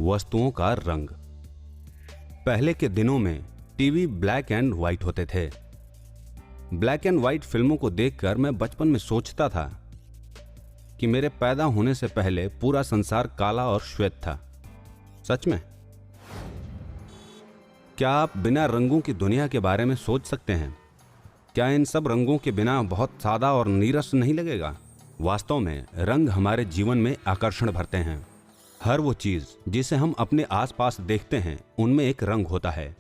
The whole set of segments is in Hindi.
वस्तुओं का रंग। पहले के दिनों में टीवी ब्लैक एंड व्हाइट होते थे। ब्लैक एंड व्हाइट फिल्मों को देखकर मैं बचपन में सोचता था कि मेरे पैदा होने से पहले पूरा संसार काला और श्वेत था। सच में? क्या आप बिना रंगों की दुनिया के बारे में सोच सकते हैं? क्या इन सब रंगों के बिना बहुत सादा और नीरस नहीं लगेगा? वास्तव में रंग हमारे जीवन में आकर्षण भरते हैं। हर वो चीज जिसे हम अपने आसपास देखते हैं उनमें एक रंग होता है।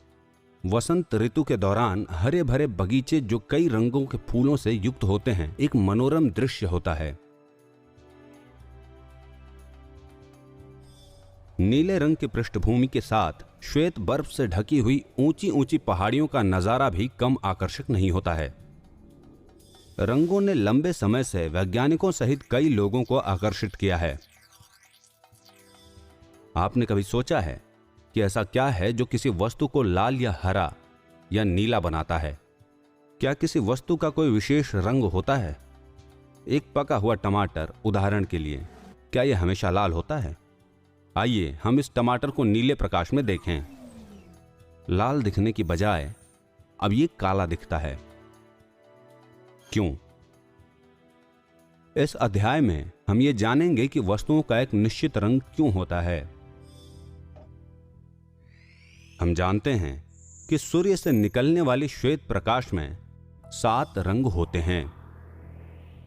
वसंत ऋतु के दौरान हरे भरे बगीचे जो कई रंगों के फूलों से युक्त होते हैं एक मनोरम दृश्य होता है। नीले रंग की पृष्ठभूमि के साथ श्वेत बर्फ से ढकी हुई ऊंची ऊंची पहाड़ियों का नजारा भी कम आकर्षक नहीं होता है। रंगों ने लंबे समय से वैज्ञानिकों सहित कई लोगों को आकर्षित किया है। आपने कभी सोचा है कि ऐसा क्या है जो किसी वस्तु को लाल या हरा या नीला बनाता है? क्या किसी वस्तु का कोई विशेष रंग होता है? एक पका हुआ टमाटर उदाहरण के लिए, क्या यह हमेशा लाल होता है? आइए हम इस टमाटर को नीले प्रकाश में देखें। लाल दिखने की बजाय अब ये काला दिखता है। क्यों? इस अध्याय में हम ये जानेंगे कि वस्तुओं का एक निश्चित रंग क्यों होता है। हम जानते हैं कि सूर्य से निकलने वाली श्वेत प्रकाश में 7 रंग होते हैं।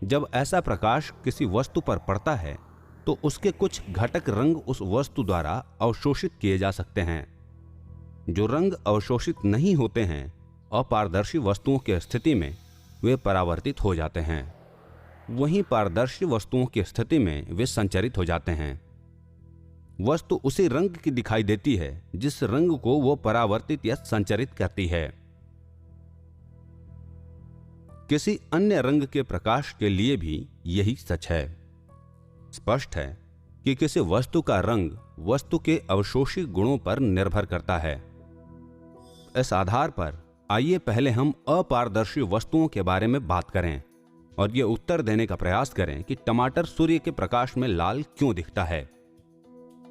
जब ऐसा प्रकाश किसी वस्तु पर पड़ता है तो उसके कुछ घटक रंग उस वस्तु द्वारा अवशोषित किए जा सकते हैं। जो रंग अवशोषित नहीं होते हैं, अपारदर्शी वस्तुओं की स्थिति में वे परावर्तित हो जाते हैं। वहीं पारदर्शी वस्तुओं की स्थिति में वे संचरित हो जाते हैं। वस्तु उसी रंग की दिखाई देती है जिस रंग को वो परावर्तित या संचरित करती है। किसी अन्य रंग के प्रकाश के लिए भी यही सच है। स्पष्ट है कि किसी वस्तु का रंग वस्तु के अवशोषी गुणों पर निर्भर करता है। इस आधार पर आइए पहले हम अपारदर्शी वस्तुओं के बारे में बात करें और यह उत्तर देने का प्रयास करें कि टमाटर सूर्य के प्रकाश में लाल क्यों दिखता है।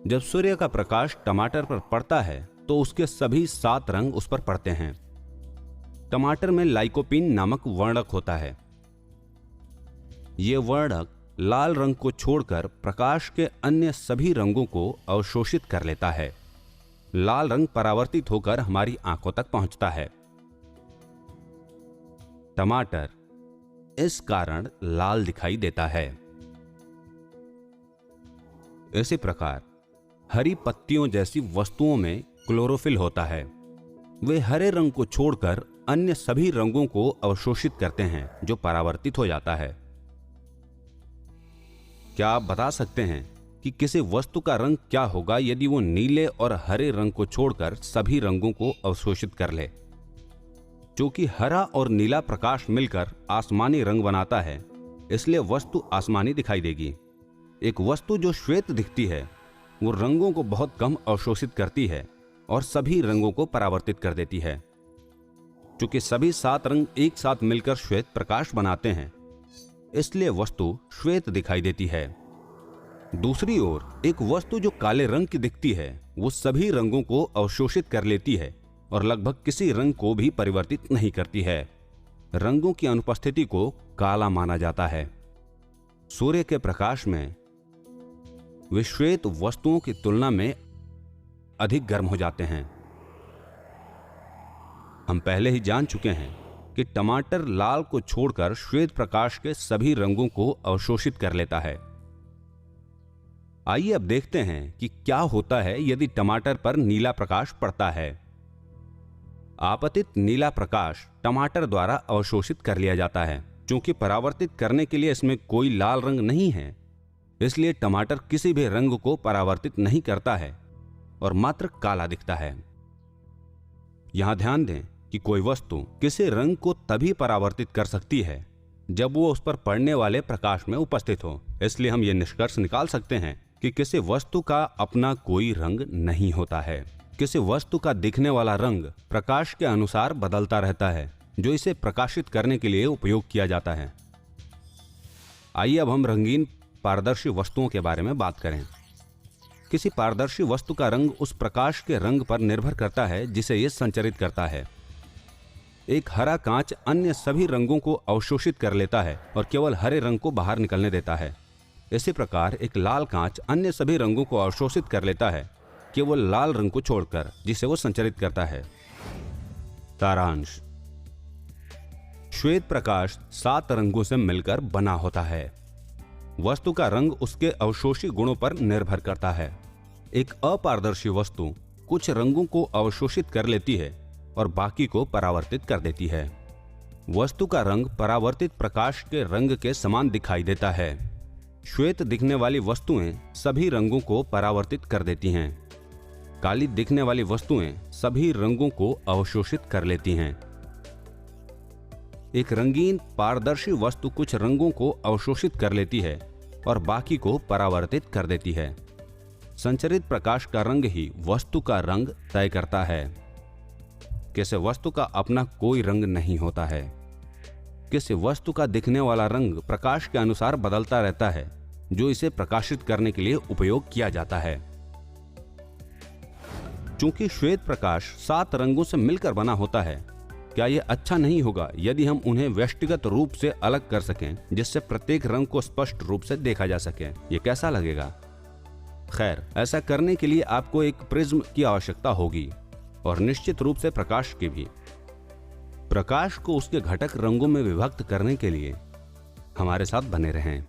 जब सूर्य का प्रकाश टमाटर पर पड़ता है तो उसके सभी 7 रंग उस पर पड़ते हैं। टमाटर में लाइकोपीन नामक वर्णक होता है। यह वर्णक लाल रंग को छोड़कर प्रकाश के अन्य सभी रंगों को अवशोषित कर लेता है। लाल रंग परावर्तित होकर हमारी आंखों तक पहुंचता है। टमाटर इस कारण लाल दिखाई देता है। इसी प्रकार हरी पत्तियों जैसी वस्तुओं में क्लोरोफिल होता है। वे हरे रंग को छोड़कर अन्य सभी रंगों को अवशोषित करते हैं जो परावर्तित हो जाता है। क्या आप बता सकते हैं कि किसी वस्तु का रंग क्या होगा यदि वो नीले और हरे रंग को छोड़कर सभी रंगों को अवशोषित कर ले? क्योंकि हरा और नीला प्रकाश मिलकर आसमानी रंग बनाता है, इसलिए वस्तु आसमानी दिखाई देगी। एक वस्तु जो श्वेत दिखती है वो रंगों को बहुत कम अवशोषित करती है और सभी रंगों को परावर्तित कर देती है। क्योंकि सभी 7 रंग एक साथ मिलकर श्वेत प्रकाश बनाते हैं, इसलिए वस्तु श्वेत दिखाई देती है। दूसरी ओर एक वस्तु जो काले रंग की दिखती है वो सभी रंगों को अवशोषित कर लेती है और लगभग किसी रंग को भी परिवर्तित नहीं करती है। रंगों की अनुपस्थिति को काला माना जाता है। सूर्य के प्रकाश में वे श्वेत वस्तुओं की तुलना में अधिक गर्म हो जाते हैं। हम पहले ही जान चुके हैं कि टमाटर लाल को छोड़कर श्वेत प्रकाश के सभी रंगों को अवशोषित कर लेता है। आइए अब देखते हैं कि क्या होता है यदि टमाटर पर नीला प्रकाश पड़ता है। आपतित नीला प्रकाश टमाटर द्वारा अवशोषित कर लिया जाता है। क्योंकि परावर्तित करने के लिए इसमें कोई लाल रंग नहीं है, इसलिए टमाटर किसी भी रंग को परावर्तित नहीं करता है और मात्र काला दिखता है। यहां ध्यान दें कि कोई वस्तु किसी रंग को तभी परावर्तित कर सकती है जब वो उस पर पड़ने वाले प्रकाश में उपस्थित हो। इसलिए हम ये निष्कर्ष निकाल सकते हैं कि किसी वस्तु का अपना कोई रंग नहीं होता है। किसी वस्तु का दिखने वाला रंग प्रकाश के अनुसार बदलता रहता है जो इसे प्रकाशित करने के लिए उपयोग किया जाता है। आइए अब हम रंगीन पारदर्शी वस्तुओं के बारे में बात करें। किसी पारदर्शी वस्तु का रंग उस प्रकाश के रंग पर निर्भर करता है जिसे यह संचरित करता है। एक हरा कांच अन्य सभी रंगों को अवशोषित कर लेता है और केवल हरे रंग को बाहर निकलने देता है। इसी प्रकार एक लाल कांच अन्य सभी रंगों को अवशोषित कर लेता है केवल लाल रंग को छोड़कर, जिसे वो संचरित करता है। सारांश: श्वेत प्रकाश 7 रंगों से मिलकर बना होता है। वस्तु का रंग उसके अवशोषी गुणों पर निर्भर करता है। एक अपारदर्शी वस्तु कुछ रंगों को अवशोषित कर लेती है और बाकी को परावर्तित कर देती है। वस्तु का रंग परावर्तित प्रकाश के रंग के समान दिखाई देता है। श्वेत दिखने वाली वस्तुएं सभी रंगों को परावर्तित कर देती हैं। काली दिखने वाली वस्तुएं सभी रंगों को अवशोषित कर लेती हैं। एक रंगीन पारदर्शी वस्तु कुछ रंगों को अवशोषित कर लेती है और बाकी को परावर्तित कर देती है। संचरित प्रकाश का रंग ही वस्तु का रंग तय करता है। किसी वस्तु का अपना कोई रंग नहीं होता है। किसी वस्तु का दिखने वाला रंग प्रकाश के अनुसार बदलता रहता है जो इसे प्रकाशित करने के लिए उपयोग किया जाता है। चूंकि श्वेत प्रकाश 7 रंगों से मिलकर बना होता है, क्या यह अच्छा नहीं होगा यदि हम उन्हें व्यक्तिगत रूप से अलग कर सकें, जिससे प्रत्येक रंग को स्पष्ट रूप से देखा जा सके? यह कैसा लगेगा? खैर, ऐसा करने के लिए आपको एक प्रिज्म की आवश्यकता होगी और निश्चित रूप से प्रकाश की भी। प्रकाश को उसके घटक रंगों में विभक्त करने के लिए हमारे साथ बने रहें।